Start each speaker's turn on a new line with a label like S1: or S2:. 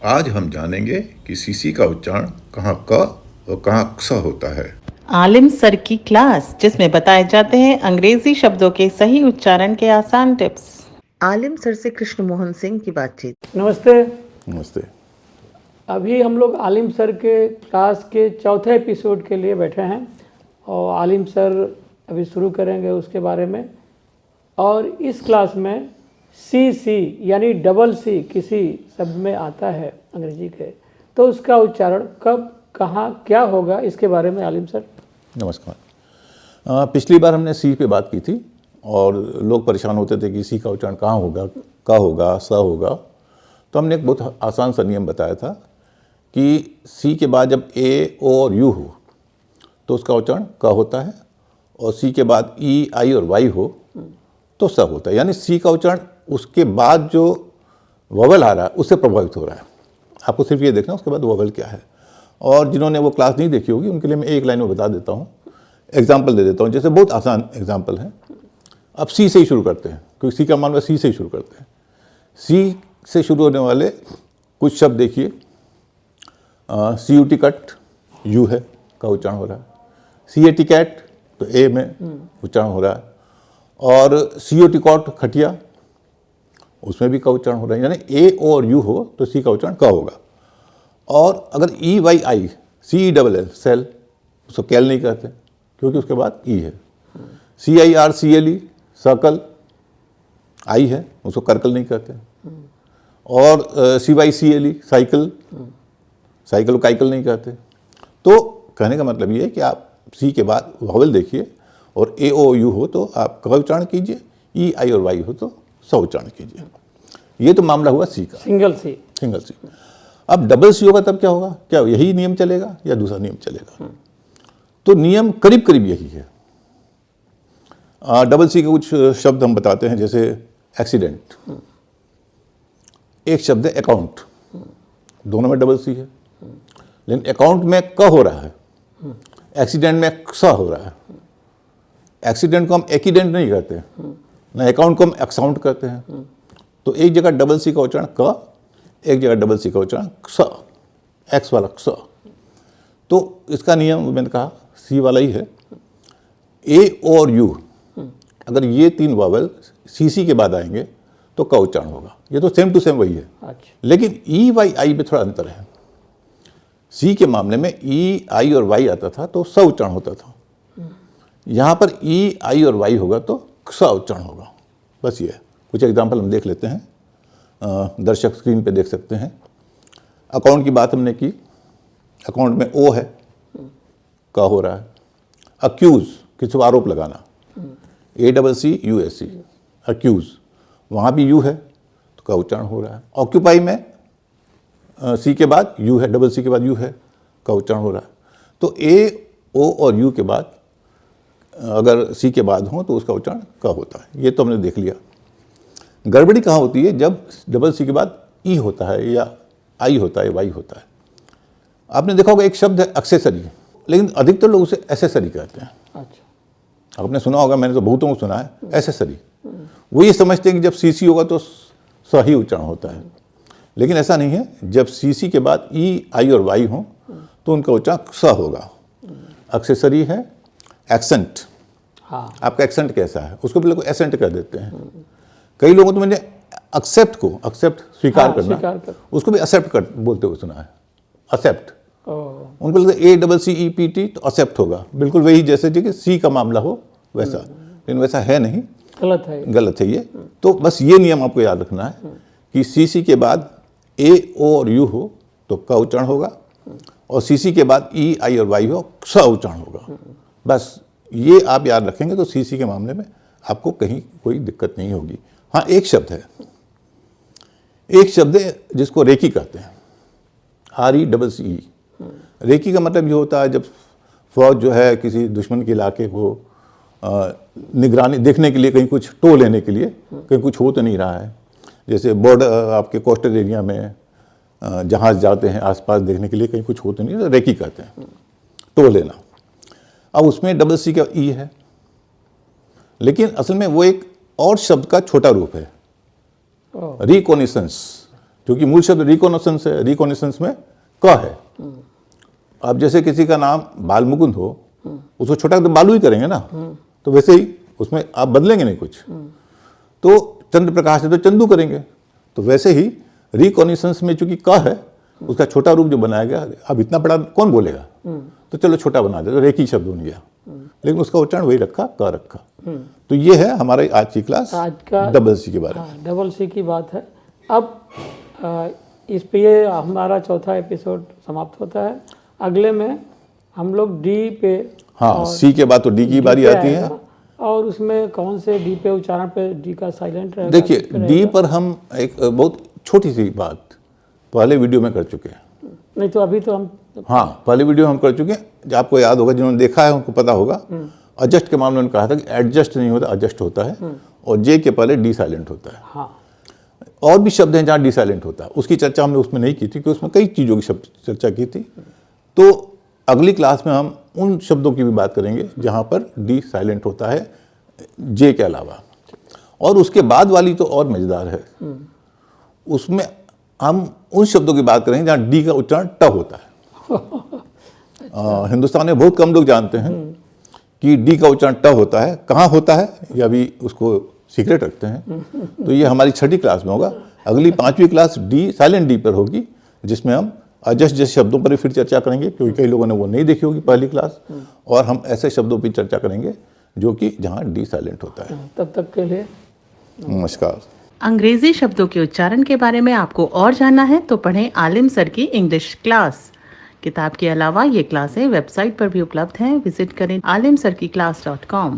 S1: आज हम जानेंगे कि सीसी का उच्चारण कहाँ क और कहाँ क्स होता है।
S2: आलिम सर की क्लास, जिसमें बताए जाते हैं अंग्रेजी शब्दों के सही उच्चारण के आसान टिप्स। आलिम सर से कृष्ण मोहन सिंह की बातचीत।
S3: नमस्ते।
S1: नमस्ते।
S3: अभी हम लोग आलिम सर के क्लास के चौथे एपिसोड के लिए बैठे हैं और आलिम सर अभी शुरू करेंगे उसके बारे में। और इस क्लास में सी यानी डबल सी किसी शब्द में आता है अंग्रेजी के, तो उसका उच्चारण कब, कहाँ, क्या होगा, इसके बारे में आलिम सर।
S4: नमस्कार। पिछली बार हमने सी पे बात की थी और लोग परेशान होते थे कि सी का उच्चारण कहाँ होगा, का होगा, स होगा। तो हमने एक बहुत आसान सा नियम बताया था कि सी के बाद जब ए, ओ और यू हो तो उसका उच्चारण क होता है, और सी के बाद ई, आई और वाई हो तो स होता है। यानी सी का उच्चारण उसके बाद जो वोवेल आ रहा है उससे प्रभावित हो रहा है। आपको सिर्फ ये देखना उसके बाद वोवेल क्या है। और जिन्होंने वो क्लास नहीं देखी होगी उनके लिए मैं एक लाइन में बता देता हूँ, एग्जाम्पल दे देता हूँ। जैसे बहुत आसान एग्जाम्पल है। अब सी से ही शुरू करते हैं क्योंकि सी का मान सी से ही शुरू करते हैं। सी से शुरू होने वाले कुछ शब्द देखिए। CUT कट यू है का उच्चारण हो रहा है। CAT कैट तो ए में उच्चारण हो रहा है। और COT कॉट खटिया उसमें भी का उच्चारण हो रहा है। यानी ए, ओ और यू हो तो सी का उच्चारण का होगा। और अगर EYI CELL सेल, उसको कैल नहीं कहते क्योंकि उसके बाद ई है। CIRCLE सर्कल, आई है, उसको करकल नहीं कहते। और CYCLE साइकिल, साइकिल को काइकल नहीं कहते। तो कहने का मतलब ये है कि आप सी के बाद वॉवेल देखिए और ए, ओ, यू हो तो आप का उच्चारण कीजिए, ई, आई और वाई हो तो स उच्चारण कीजिए। ये तो मामला हुआ सी का,
S3: सिंगल सी।
S4: अब डबल सी होगा तब क्या होगा? क्या यही नियम चलेगा या दूसरा नियम चलेगा? तो नियम करीब करीब यही है। डबल सी के कुछ शब्द हम बताते हैं, जैसे एक्सीडेंट। एक शब्द है अकाउंट, दोनों में डबल सी है, लेकिन अकाउंट में क हो रहा है, एक्सीडेंट में स हो रहा है। एक्सीडेंट को हम एक्सीडेंट नहीं कहते, ना अकाउंट को हम एक्साउंट कहते हैं। तो एक जगह डबल सी का उच्चारण क, एक जगह डबल सी का उच्चारण स, एक्स वाला स। तो इसका नियम मैंने कहा सी वाला ही है। ए, ओ और यू अगर ये तीन वावल सी के बाद आएंगे तो का उच्चारण होगा। ये तो सेम टू सेम वही है।
S3: अच्छा।
S4: लेकिन ई, वाई, आई में थोड़ा अंतर है। सी के मामले में ई, आई और वाई आता था तो स उच्चारण होता था। यहाँ पर ई, आई और वाई होगा तो स उच्चारण होगा। बस ये है। कुछ एग्जाम्पल हम देख लेते हैं। दर्शक स्क्रीन पे देख सकते हैं। अकाउंट की बात हमने की, अकाउंट में ओ है, का हो रहा है। अक्यूज, किसी को आरोप लगाना, ACCUSE अक्यूज, वहाँ भी यू है तो का उच्चारण हो रहा है। ऑक्यूपाई में सी के बाद यू है, डबल सी के बाद यू है, का उच्चारण हो रहा है। तो ए, ओ और यू के बाद अगर सी के बाद हो तो उसका उच्चारण का होता है। ये तो हमने देख लिया। गड़बड़ी कहाँ होती है? जब डबल सी के बाद ई होता है या आई होता है, वाई होता है। आपने देखा होगा एक शब्द है एक्सेसरी, लेकिन अधिकतर लोग उसे एसेसरी कहते हैं।
S3: अच्छा।
S4: आपने सुना होगा, मैंने तो बहुतों को सुना है एसेसरी। वो ये समझते हैं कि जब सीसी होगा तो सही उच्चारण होता है, लेकिन ऐसा नहीं है। जब सीसी के बाद ई, आई और वाई हो तो उनका उच्चारण स होगा। एक्सेसरी है। एक्सेंट,
S3: हाँ।
S4: आपका एक्सेंट कैसा है उसको भी लोग एसेंट कर देते हैं। कई लोगों तो मैंने एक्सेप्ट को, एक्सेप्ट स्वीकार
S3: हाँ,
S4: करना,
S3: स्वीकार कर।
S4: उसको भी एक्सेप्ट कर बोलते हुए सुना है। एक्सेप्ट,
S3: ओह,
S4: उनको लगता है ACCEPT तो एक्सेप्ट होगा, बिल्कुल वही जैसे कि सी का मामला हो वैसा, लेकिन वैसा है नहीं,
S3: गलत है।
S4: गलत है ये। तो बस ये नियम आपको याद रखना है कि सीसी के बाद ए, ओ और यू हो तो का उच्चारण होगा, और सीसी के बाद ई, आई और वाई हो स उच्चारण होगा। बस ये आप याद रखेंगे तो सीसी के मामले में आपको कहीं कोई दिक्कत नहीं होगी। हाँ, एक शब्द है जिसको रेकी कहते हैं, RECCE। रेकी का मतलब ये होता है जब फौज जो है किसी दुश्मन के इलाके को निगरानी देखने के लिए, कहीं कुछ टो लेने के लिए, कहीं कुछ हो तो नहीं रहा है, जैसे बॉर्डर आपके कोस्टल एरिया में जहाज जाते हैं आसपास देखने के लिए, कहीं कुछ हो तो नहीं, तो रेकी कहते हैं, टो लेना। अब उसमें डबल सी का ई है, लेकिन असल में वो एक और शब्द का छोटा रूप है,
S3: ओह,
S4: रिकॉनिसेंस। क्योंकि मूल शब्द रिकॉग्निशंस है, रिकॉग्निशंस में क है। अब जैसे किसी का नाम बाल मुकुंद हो, उसको छोटा तो बालू ही करेंगे ना, तो वैसे ही उसमें आप बदलेंगे नहीं कुछ। तो चंद्र प्रकाश है तो चंदू करेंगे। तो वैसे ही रिकॉग्निशंस में चूंकि क है, उसका छोटा रूप जो बनाया गया, अब इतना बड़ा कौन बोलेगा, तो चलो छोटा बना दे, तो रेखी शब्द बन गया, लेकिन उसका उच्चारण वही रखा, क रखा। तो ये है हमारी आज की क्लास
S3: आज का
S4: डबल सी के बारे में।
S3: हाँ, डबल सी की बात है। अब इस पे ये हमारा चौथा एपिसोड समाप्त होता है। अगले में हम लोग डी पे,
S4: हाँ, सी के बाद तो डी की बारी आती है।
S3: और उसमें कौन से डी पे उच्चारण पे डी का साइलेंट रहेगा?
S4: देखिए, डी पर हम एक बहुत छोटी सी बात पहले वीडियो में कर चुके हैं।
S3: नहीं तो अभी तो हम,
S4: हाँ, पहले वीडियो हम कर चुके हैं। आपको याद होगा, जिन्होंने देखा है उनको पता होगा। एडजस्ट के मामले में कहा था कि एडजस्ट नहीं होता, एडजस्ट होता है, और जे के पहले डी साइलेंट होता है।
S3: हाँ,
S4: और भी शब्द हैं जहाँ डी साइलेंट होता है, उसकी चर्चा हमने उसमें नहीं की थी, क्योंकि उसमें कई चीज़ों की चर्चा की थी। तो अगली क्लास में हम उन शब्दों की भी बात करेंगे जहाँ पर डी साइलेंट होता है जे के अलावा। और उसके बाद वाली तो और मज़ेदार है, उसमें हम उन शब्दों की बात करेंगे जहाँ डी का उच्चारण ट होता है। हिंदुस्तान में बहुत कम लोग जानते हैं कि डी का उच्चारण ट होता है। कहाँ होता है ये अभी उसको सीक्रेट रखते हैं। तो ये हमारी छठी क्लास में होगा। अगली 5वीं क्लास डी साइलेंट डी पर होगी, जिसमें हम एडजस्ट जैसे शब्दों पर फिर चर्चा करेंगे, क्योंकि कई लोगों ने वो नहीं देखी होगी पहली क्लास। और हम ऐसे शब्दों पर चर्चा करेंगे जो कि जहाँ डी साइलेंट होता है।
S3: तब तक के लिए
S4: नमस्कार।
S2: अंग्रेजी शब्दों के उच्चारण के बारे में आपको और जानना है तो पढ़ें आलिम सर की इंग्लिश क्लास। किताब के अलावा ये क्लासें वेबसाइट पर भी उपलब्ध हैं। विजिट करें alimsarkiclass.com।